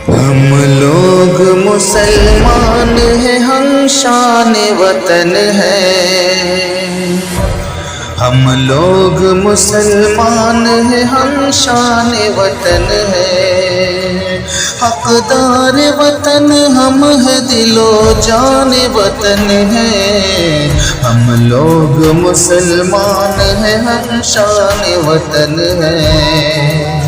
ہم لوگ مسلمان ہیں، ہم شان وطن ہیں۔ ہم لوگ مسلمان ہیں، ہم شان وطن ہیں۔ حقدار وطن ہم ہیں، دل و جان وطن ہیں۔ ہم لوگ مسلمان ہیں، ہم شان وطن ہیں۔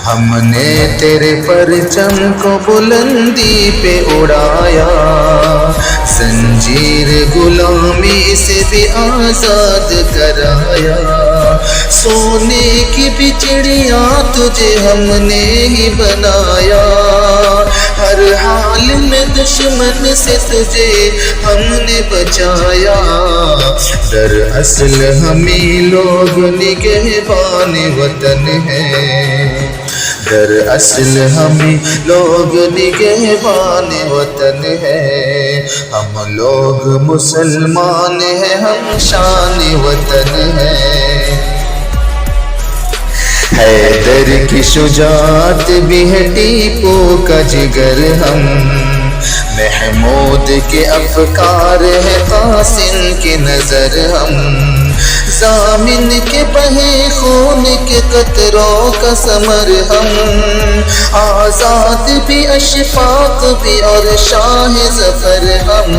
ہم نے تیرے پرچم کو بلندی پہ اڑایا، زنجیر غلامی سے بھی آزاد کرایا۔ سونے کی بچڑیاں تجھے ہم نے ہی بنایا، ہر حال میں دشمن سے تجھے ہم نے بچایا۔ دراصل ہمیں لوگ نگہبان وطن ہیں، دراصل ہمیں لوگ نگہبان وطن ہیں۔ ہم لوگ مسلمان ہیں، ہم شان وطن ہیں۔ حیدر کی شجاعت بھی ہے، ٹیپو کا جگر ہم، محمود کے افکار ہے، قاسم کی نظر ہم، ضامن کے بہے خون کے قطروں کا ثمر ہم، آزاد بھی اشفاق بھی اور شاہ ظفر ہم۔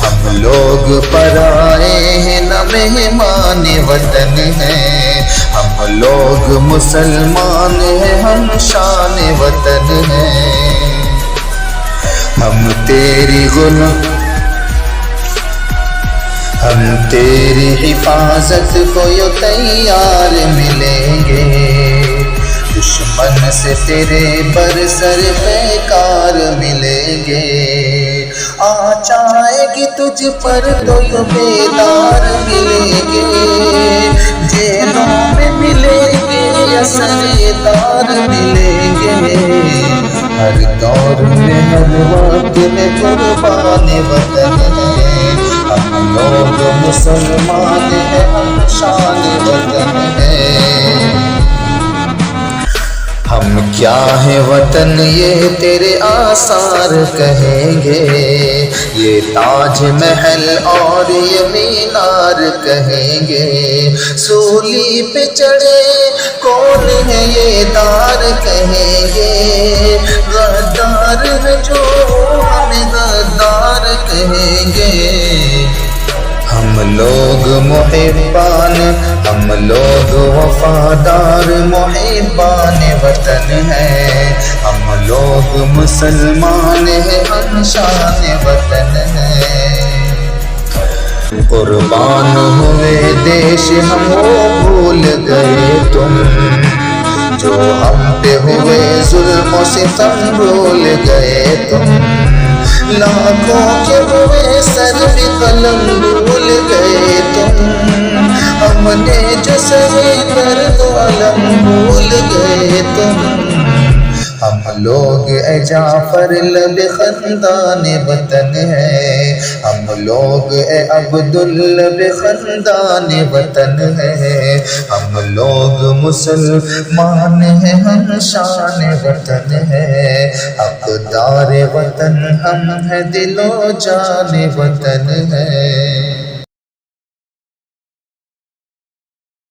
ہم لوگ پرائے ہیں نہ مہمان وطن ہیں، ہم لوگ مسلمان ہیں، ہم شان وطن ہیں۔ ہم تیری حفاظت کو یوں تیار ملیں گے، دشمن سے تیرے برسر پیکار ملیں گے۔ آ جائے گی تجھ پر تو یوں بیدار ملیں گے، جیلوں میں ملیں گے یا سردار ملیں گے۔ ہر دور میں ہر وقت میں قربان وطن ہے، ہم لوگ مسلمان ہیں، ہم شان وطن ہیں۔ ہم کیا ہے وطن یہ تیرے آثار کہیں گے، یہ تاج محل اور یہ مینار کہیں گے۔ سولی پہ چڑھے کون ہے یہ دار کہیں گے، غدار ہے جو ہمیں غدار کہیں گے۔ ہم لوگ محبان، ہم لوگ وفادار محبان وطن ہیں، ہم لوگ مسلمان ہیں، ہم شان وطن ہیں۔ قربان ہوئے دیش ہم وہ بھول گئے تم، جو ہم پہ ہوئے ظلم و ستم بھول گئے تم، لاکھوں کے ہوئے سر بھی قلم بھول گئے تم، ہم نے جو سہے درد و علم بھول گئے تم۔ ہم لوگ اے جعفر لب خندان وطن ہے، ہم لوگ اے عبداللب خندان وطن ہے، ہم لوگ مسلمان ہیں، ہم شان وطن ہے، حقدار وطن ہم ہیں، دل و جان وطن ہے۔